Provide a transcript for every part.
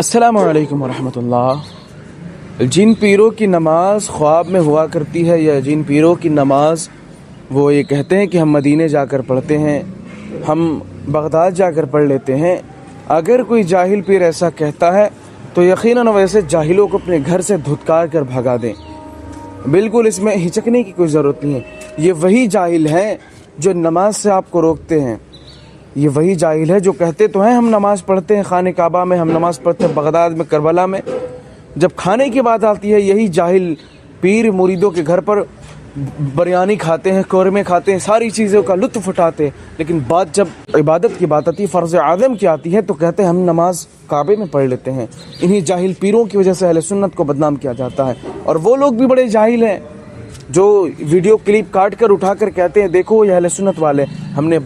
अस्सलामु अलैकुम वरहमतुल्लाह। जिन पीरों की नमाज ख्वाब में हुआ करती है या जिन पीरों की नमाज वो ये कहते हैं कि हम मदीने जाकर पढ़ते हैं, हम बगदाद जाकर पढ़ लेते हैं, अगर कोई जाहिल पीर ऐसा कहता है तो यकीनन वैसे जाहिलों को अपने घर से धुतकार कर भगा दें। बिल्कुल इसमें हिचकने की कोई ज़रूरत नहीं है। ये वही जाहिल हैं जो नमाज से आपको रोकते हैं। ये वही जाहिल है जो कहते तो हैं हम नमाज़ पढ़ते हैं खाने काबा में, हम नमाज़ पढ़ते हैं बगदाद में, करबला में। जब खाने की बात आती है यही जाहिल पीर मुरीदों के घर पर बिरयानी खाते हैं, कौरमे खाते हैं, सारी चीज़ों का लुत्फ़ उठाते हैं। लेकिन बात जब इबादत की बात आती है, फ़र्ज़ आज़म की आती है, तो कहते हैं हम नमाज काबे में पढ़ लेते हैं। इन्हीं जाहिल पीरों की वजह से अहले सुन्नत को बदनाम किया जाता है। और वो लोग भी बड़े जाहिल हैं जो वीडियो क्लिप काट कर उठा कर कहते हैं देखो ये अहले सुन्नत वाले। हमने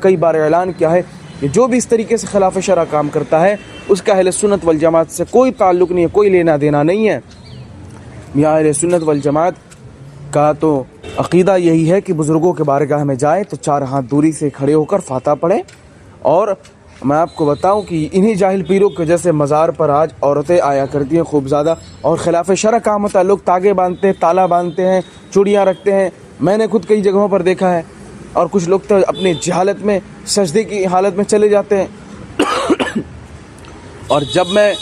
कई बार ऐलान किया है कि जो भी इस तरीके से खिलाफ शरअ काम करता है उसका अहले सुन्नत वल जमात से कोई ताल्लुक़ नहीं है, कोई लेना देना नहीं है। यहाँ अहले सुन्नत वल जमात का तो अक़ीदा यही है कि बुज़ुर्गों के बारगाह में जाए तो 4 हाथ दूरी से खड़े होकर फातहा पढ़ें। और मैं आपको बताऊं कि इन्हीं जाहिल पीरों की वजह से मज़ार पर आज औरतें आया करती हैं खूब ज़्यादा, और खिलाफ शरअ काम होता है। लोग तागे बांधते हैं, ताला बांधते हैं, चूड़ियाँ रखते हैं। मैंने खुद कई जगहों पर देखा है। और कुछ लोग तो अपनी जहालत में सजदे की हालत में चले जाते हैं। और जब मैं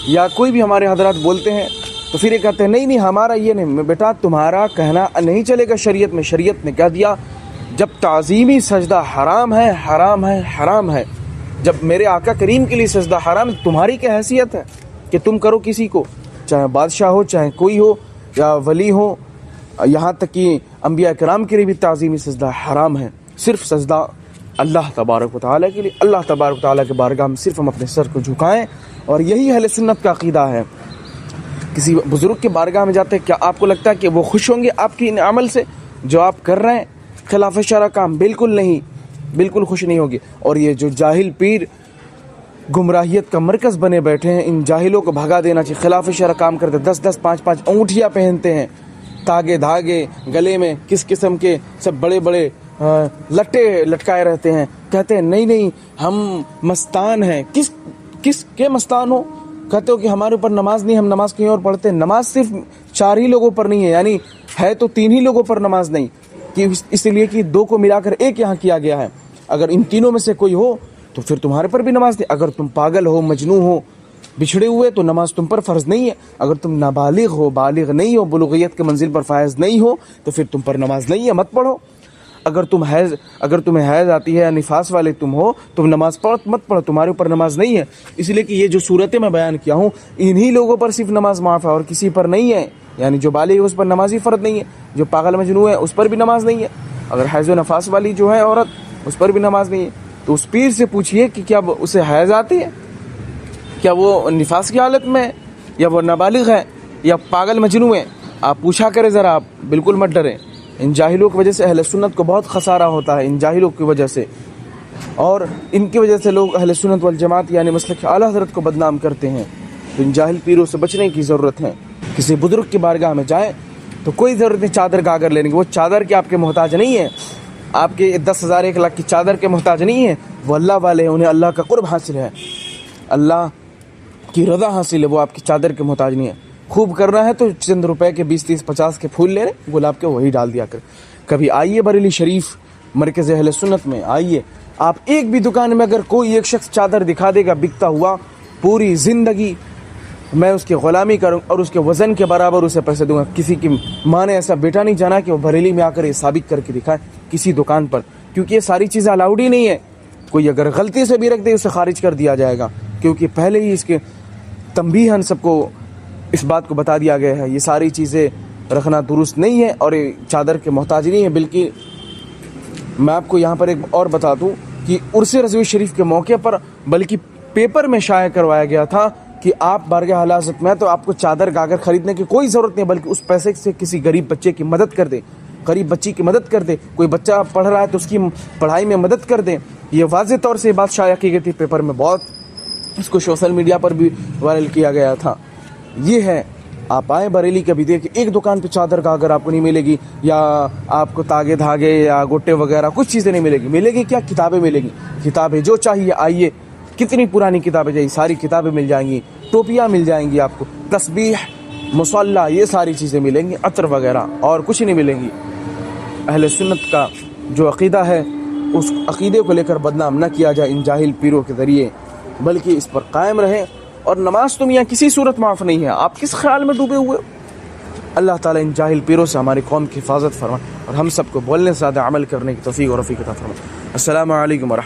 या कोई भी हमारे हजरात बोलते हैं तो फिर ये कहते हैं नहीं हमारा ये नहीं। बेटा तुम्हारा कहना नहीं चलेगा शरीयत में। शरीयत ने क्या दिया? जब ताज़ीमी सजदा हराम है, हराम है, हराम है, जब मेरे आका करीम के लिए सजदा हराम, तुम्हारी क्या हैसियत है कि तुम करो किसी को, चाहे बादशाह हो, चाहे कोई हो या वली हो, यहाँ तक कि अंबिया कराम के लिए भी ताज़ीमी सजदा हराम है। सिर्फ सजदा अल्लाह तबारक व तआला के लिए, अल्लाह तबारक व तआला के बारगाह में सिर्फ हम अपने सर को झुकाएं। और यही अहले सुन्नत का अक़ीदा है। किसी बुज़ुर्ग के बारगाह में जाते हैं, क्या आपको लगता है कि वो खुश होंगे आपकी इन अमल से जो आप कर रहे हैं खिलाफ शरअ काम? बिल्कुल नहीं, बिल्कुल खुश नहीं होगी। और ये जो जाहिल पीर गुमराहियत का मरकज़ बने बैठे हैं, इन जाहिलों को भगा देना चाहिए। खिलाफ शरअ काम करते 10-10, 5-5 अंगूठियाँ पहनते हैं, तागे धागे गले में किस किस्म के सब बड़े बड़े लट्टे लटकाए रहते हैं। कहते हैं नहीं हम मस्तान हैं। किस के मस्तान हो? कहते हो कि हमारे ऊपर नमाज नहीं, हम नमाज कहीं और पढ़ते हैं। नमाज सिर्फ 4 ही लोगों पर नहीं है, यानी है तो 3 ही लोगों पर नमाज नहीं, कि इसलिए कि 2 को मिलाकर 1 यहाँ किया गया है। अगर इन तीनों में से कोई हो तो फिर तुम्हारे पर भी नमाज नहीं। अगर तुम पागल हो, मजनू हो, बिछड़े हुए, तो नमाज तुम पर फ़र्ज़ नहीं है। अगर तुम नाबालिग हो, बालिग नहीं हो, बुलूगियत के मंजिल पर फायज नहीं हो, तो फिर तुम पर नमाज नहीं है, मत पढ़ो। अगर तुम्हें हैज़ आती है या निफास वाले तुम हो, तुम नमाज मत पढ़ो, तुम्हारे ऊपर नमाज नहीं है। इसलिए कि ये जो सूरतें मैं बयान किया हूँ इन्हीं लोगों पर सिर्फ नमाज माफ़ है और किसी पर नहीं है। यानी जो बालिग है उस पर नमाज ही फ़र्ज नहीं है, जो पागल मजनू है उस पर भी नमाज नहीं है, अगर हैज़ व नफास वाली जो है औरत उस पर भी नमाज नहीं है। तो उस पीर से पूछिए कि क्या उसे हैज़ आती है, क्या वो निफास की हालत में है, या वो नाबालिग है, या पागल मजनू है। आप पूछा करें ज़रा, आप बिल्कुल मत डरें। इन जाहिलों की वजह से अहले सुन्नत को बहुत खसारा होता है, इन जाहिलों की वजह से। और इनकी वजह से लोग अहले सुन्नत वल जमात यानी मसलक आला हज़रत को बदनाम करते हैं। तो इन जाहिल पीरों से बचने की ज़रूरत है। किसी बुज़ुर्ग की बारगाह में जाएँ तो कोई ज़रूरत नहीं चादर गागर लेने की। वो चादर के आपके मोहताज नहीं है, आपके 10,000 1 लाख की चादर के मोहताज नहीं है। वो अल्लाह वाले हैं, उन्हें अल्लाह का कुर्ब हासिल है, अल्लाह की रज़ा हासिल है, वो आपकी चादर के मोहताज नहीं है। खूब करना है तो चंद रुपए के 20, 30, 50 के फूल ले रहे गुलाब के, वही डाल दिया कर। कभी आइए बरेली शरीफ मरकज़ अहले सुन्नत में आइए। आप एक भी दुकान में अगर कोई एक शख्स चादर दिखा देगा बिकता हुआ, पूरी ज़िंदगी मैं उसकी ग़ुलामी करूँ और उसके वज़न के बराबर उसे पैसे दूंगा। किसी की माँ ने ऐसा बेटा नहीं जाना कि वो बरेली में आकर ये साबित करके दिखाए किसी दुकान पर, क्योंकि ये सारी चीज़ें अलाउड ही नहीं है। कोई अगर गलती से भी रख दे उसे खारिज कर दिया जाएगा, क्योंकि पहले ही इसके तंबीहन सबको इस बात को बता दिया गया है ये सारी चीज़ें रखना दुरुस्त नहीं है और ये चादर के मोहताज नहीं है। बल्कि मैं आपको यहाँ पर एक और बता दूँ कि उर्स रज़वी शरीफ के मौके पर बल्कि पेपर में शाया करवाया गया था कि आप बारगाह आला हज़रत में तो आपको चादर गागर खरीदने की कोई ज़रूरत नहीं, बल्कि उस पैसे से किसी गरीब बच्चे की मदद कर दे, गरीब बच्ची की मदद कर दे। कोई बच्चा पढ़ रहा है तो उसकी पढ़ाई में मदद कर दें। ये वाज़ेह तौर से बात शाया की गई थी पेपर में, बहुत इसको सोशल मीडिया पर भी वायरल किया गया था। ये है, आप आए बरेली कभी देखिए, एक दुकान पे चादर गागर आपको नहीं मिलेगी, या आपको तागे धागे या गोटे वगैरह कुछ चीज़ें नहीं मिलेगी। मिलेगी क्या? किताबें मिलेगी। किताबें जो चाहिए आइए, कितनी पुरानी किताबें चाहिए सारी किताबें मिल जाएंगी। ٹوپیاں مل جائیں گی آپ کو، تسبیح، مصلی، یہ ساری چیزیں ملیں گی، عطر وغیرہ، اور کچھ نہیں ملیں گی۔ اہل سنت کا جو عقیدہ ہے اس عقیدے کو لے کر بدنام نہ کیا جائے ان جاہل پیروں کے ذریعے، بلکہ اس پر قائم رہیں۔ اور نماز تو میاں کسی صورت معاف نہیں ہے، آپ کس خیال میں ڈوبے ہوئے؟ اللہ تعالیٰ ان جاہل پیروں سے ہماری قوم کی حفاظت فرمائے اور ہم سب کو بولنے سے زیادہ عمل کرنے کی توفیق اور رفیق عطا فرمائے۔ السلام علیکم ورحمۃ اللہ۔